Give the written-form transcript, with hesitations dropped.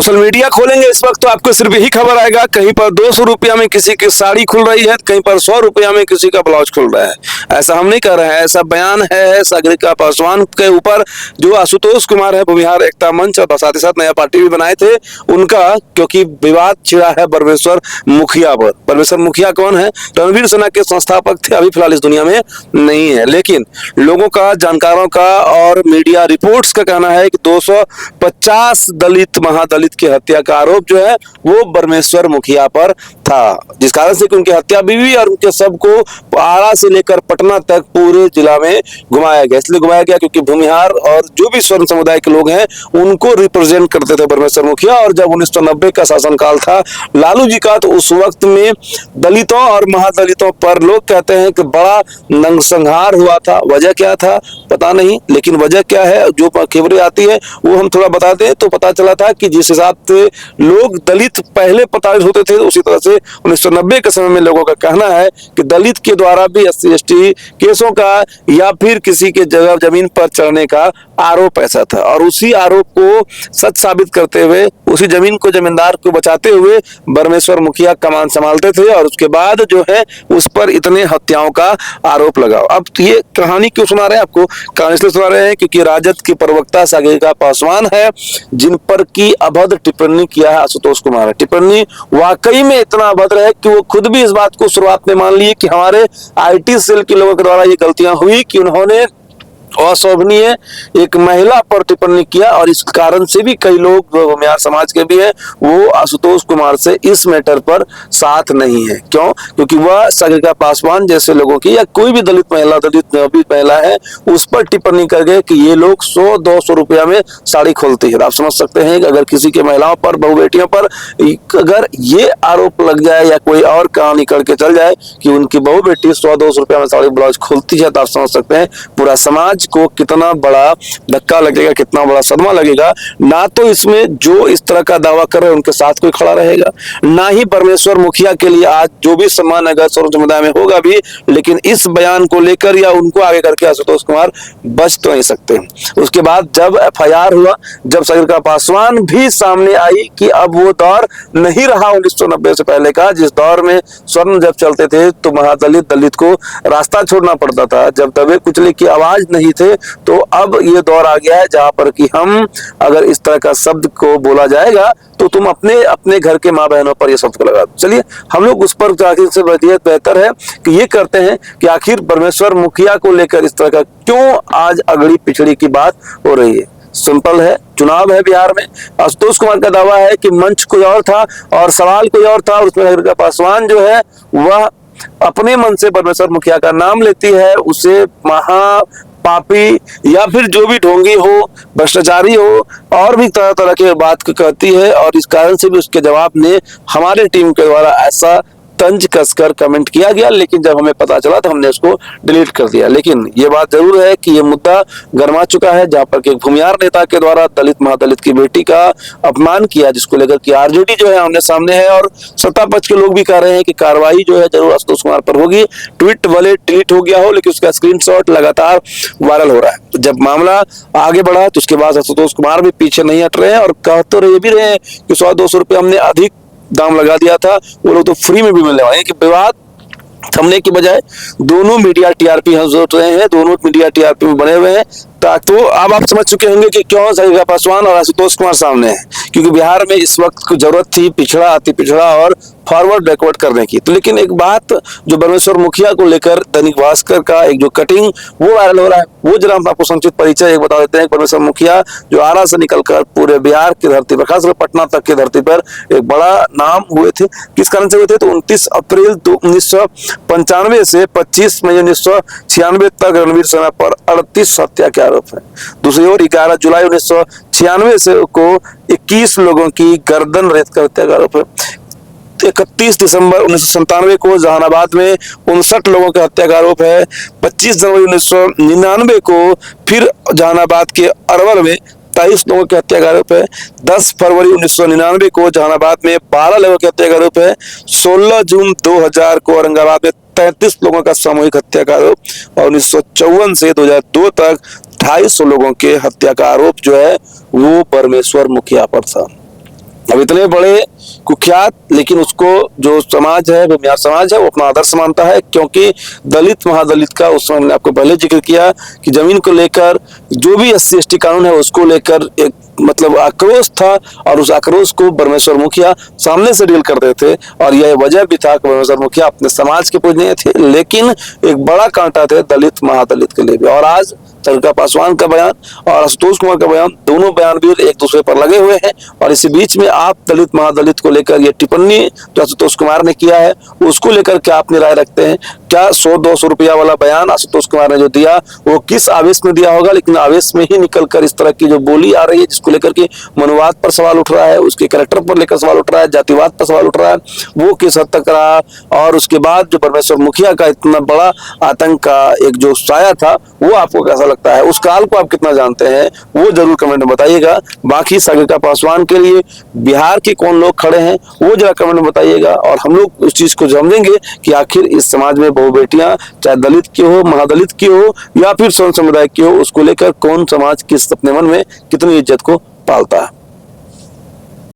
Social media खोलेंगे इस वक्त तो आपको सिर्फ यही खबर आएगा, कहीं पर 200 रुपया में किसी की साड़ी खुल रही है, कहीं पर 100 रुपया में किसी का ब्लाउज खुल रहा है। ऐसा हम नहीं कर रहे हैं, ऐसा बयान है सागरिका पासवान के ऊपर जो आशुतोष कुमार है भूमिहार एकता मंच और साथ ही साथ नया पार्टी भी बनाए थे उनका, क्योंकि विवाद छिड़ा है परमेश्वर मुखिया पर। परमेश्वर मुखिया कौन है? रणवीर सेना के संस्थापक थे, अभी फिलहाल इस दुनिया में नहीं है, लेकिन लोगों का, जानकारों का और मीडिया रिपोर्ट्स का कहना है कि 250 दलित महादलित की हत्या का आरोप जो है वो परमेश्वर मुखिया पर था, जिस कारण से कि उनकी हत्या बीवी और उनके सबको आरा से लेकर पटना तक पूरे जिला में घुमाया गया। इसलिए घुमाया गया क्योंकि भूमिहार और जो भी स्वर्ण समुदाय के लोग हैं उनको रिप्रेजेंट करते थे परमेश्वर मुखिया। और जब 1990 का शासनकाल था लालू जी का, तो उस वक्त में दलितों और महादलितों पर लोग कहते हैं कि बड़ा नरसंहार हुआ था। वजह क्या था पता नहीं, लेकिन वजह क्या है जो खबरें आती है वो हम थोड़ा बता दें तो पता चला था कि जिस हिसाब से लोग दलित पहले प्रताड़ित होते थे, उसी तरह से 1990 के समय में लोगों का कहना है कि दलित के द्वारा भी SC/ST केसों का या फिर किसी के जगह जमीन पर चढ़ने का आरोप ऐसा था। और उसी आरोप को सच साबित करते हुए, उसी जमीन को, जमींदार को बचाते हुए परमेश्वर मुखिया कमान संभालते थे और उसके बाद जो है उस पर इतने हत्याओं का आरोप लगा। अब ये कहानी क्यों सुना रहे हैं आपको? कहानी इसलिए सुना रहे हैं क्योंकि राजद की प्रवक्ता सागरिका पासवान है जिन पर की अभद्र टिप्पणी किया है आशुतोष कुमार है। टिप्पणी वाकई में इतना अभद्र है कि वो खुद भी इस बात को शुरुआत में मान लिए कि हमारे IT सेल के लोगों के द्वारा ये गलतियां हुई कि उन्होंने अशोभनीय एक महिला पर टिप्पणी किया और इस कारण से भी कई लोग भूमिहार समाज के भी हैं वो आशुतोष कुमार से इस मैटर पर साथ नहीं है। क्यों? क्योंकि वह सागरिका पासवान जैसे लोगों की या कोई भी दलित महिला, दलित महिला है उस पर टिप्पणी कर गए कि ये लोग 100-200 रुपया में साड़ी खोलती है। आप समझ सकते हैं कि अगर किसी के महिलाओं पर, बहु बेटियों पर अगर ये आरोप लग जाए या कोई और कहानी करके चल जाए कि उनकी बहु बेटी 100-200 रुपया में साड़ी ब्लाउज खोलती है, तो आप समझ सकते हैं पूरा समाज को कितना बड़ा धक्का लगेगा, कितना बड़ा सदमा लगेगा। ना तो इसमें जो इस तरह का दावा कर रहे हैं उनके साथ कोई खड़ा रहेगा, ना ही परमेश्वर मुखिया के लिए आज जो भी सम्मान अगर स्वर्ण समुदाय में होगा भी, लेकिन इस बयान को लेकर या उनको आगे करके आशुतोष कुमार बच तो नहीं सकते। उसके बाद जब FIR हुआ, जब सागरिका पासवान भी सामने आई कि अब वो दौर नहीं रहा 1990 से पहले का, जिस दौर में स्वर्ण जब चलते थे तो महादलित दलित को रास्ता छोड़ना पड़ता था, जब दबे कुचले की आवाज नहीं थे, तो अब ये दौर आ गया है जहां पर कि हम अगर इस तरह का शब्द को बोला जाएगा तो तुम अपने घर के माँ बहनों पर ये शब्द को लगा दो। चलिए हम लोग उस पर आखिर से बेहतर है कि ये करते हैं कि आखिर परमेश्वर मुखिया को लेकर इस तरह का क्यों आज अगड़ी पिछड़ी की बात हो रही है। सिंपल है, चुनाव है बिहार में। आशुतोष कुमार का दावा है कि मंच कोई और था और सवाल कोई और था, और उसमें सागरिका पासवान जो है वह अपने मन से परमेश्वर मुखिया का नाम लेती है, उसे महा पापी या फिर जो भी ढोंगी हो, भ्रष्टाचारी हो और भी तरह तरह के बात कहती है। और इस कारण से भी उसके जवाब ने हमारे टीम के द्वारा ऐसा तंज कसकर कमेंट किया गया, लेकिन जब हमें पता चला तो हमने उसको डिलीट कर दिया। लेकिन ये बात जरूर है कि ये मुद्दा गर्मा चुका है, जहां पर कि भूमिहार नेता के द्वारा दलित महादलित की बेटी का अपमान किया, जिसको लेकर कि RJD जो है आमने सामने है और सत्ता पक्ष के लोग भी कह रहे हैं कि कार्रवाई जो है जरूर आशुतोष कुमार पर होगी। ट्वीट भले डिलीट हो गया हो, लेकिन उसका स्क्रीनशॉट लगातार वायरल हो रहा है। जब मामला आगे बढ़ा तो उसके बाद आशुतोष कुमार भी पीछे नहीं हट रहे हैं और कहते रहे भी रहे हैं कि 100-200 रुपये हमने अधिक दाम लगा दिया था, वो लोग तो फ्री में भी मिलने वाले हैं। कि विवाद थमने की बजाय दोनों मीडिया TRP जोड़ रहे हैं, दोनों मीडिया TRP में बने हुए हैं। तो अब आप समझ चुके होंगे कि क्यों सागरिका पासवान और आशुतोष कुमार सामने है, क्योंकि बिहार में इस वक्त को जरूरत थी पिछड़ा, अति पिछड़ा और फॉरवर्ड बैकवर्ड करने की। तो लेकिन एक बात जो परमेश्वर मुखिया को लेकर दैनिक भास्कर का एक जो कटिंग वो वायरल हो रहा है, वो जरा हम आपको संक्षिप्त परिचय एक बता देते हैं। परमेश्वर मुखिया जो आरा से निकलकर पूरे बिहार की धरती पर, खासकर पटना तक की धरती पर एक बड़ा नाम हुए थे। किस कारण से हुए थे? तो 29 अप्रैल 1995 से 25 मई 1996 तक रणवीर सेना पर 38 हत्या के आरोप है। दूसरी ओर 11 जुलाई 1996 से को 21 लोगों की गर्दन रेत कर हत्या का आरोप है। 31 दिसंबर 1997 को जहानाबाद में 59 लोगों की हत्या का आरोप है। 25 जनवरी 1999 को फिर जहानाबाद के अरवल में 23 लोगों की हत्या का आरोप है। 10 फरवरी 1999 को जहानाबाद में 12 लोगों की हत्या का आरोप है। 16 जून 2000 को औरंगाबाद में 33 लोगों का सामूहिक हत्या का आरोप और 1954 से 2002 तक 250 लोगों के हत्या का आरोप जो है वो परमेश्वर मुखिया पर था। अब इतने बड़े कुख्यात, लेकिन उसको जो समाज है, भूमिहार समाज है, वो अपना आदर्श मानता है, क्योंकि दलित महादलित का उस समय मैंने आपको पहले जिक्र किया कि जमीन को लेकर जो भी SC/ST कानून है उसको लेकर एक मतलब आक्रोश था, और उस आक्रोश को परमेश्वर मुखिया सामने से डील करते थे। और यह वजह भी था कि परमेश्वर मुखिया अपने समाज के पूजनीय थे, लेकिन एक बड़ा कांटा थे दलित महादलित के लिए भी। और आज चंद्रिका पासवान का बयान और आशुतोष कुमार का बयान, दोनों बयान भी एक दूसरे पर लगे हुए हैं। और इसी बीच में आप दलित महादलित को लेकर ये टिप्पणी जो आशुतोष कुमार ने किया है उसको लेकर क्या अपनी राय रखते हैं? क्या 100-200 रुपया वाला बयान आशुतोष कुमार ने जो दिया वो किस आवेश में दिया होगा, लेकिन आवेश में ही निकलकर इस तरह की जो बोली आ रही है जिसको लेकर के मनुवाद पर सवाल उठ रहा है, उसके कैरेक्टर पर लेकर सवाल उठ रहा है, जातिवाद पर सवाल उठ रहा है, वो किस हद तक रहा? और उसके बाद जो परमेश्वर मुखिया का इतना बड़ा आतंक का एक जो साया था वो आपको कैसा लगता है? उस काल को आप कितना जानते हैं वो जरूर कमेंट में बताइएगा। बाकी चंद्रिका पासवान के लिए बिहार के कौन लोग खड़े हैं वो जरा कमेंट में बताइएगा, और हम लोग उस चीज को समझेंगे कि आखिर इस समाज में बहु बेटियां, चाहे दलित की हो, महादलित की हो या फिर स्वर्ण समुदाय की हो, उसको लेकर कौन समाज किस अपने मन में कितनी इज्जत को पालता है।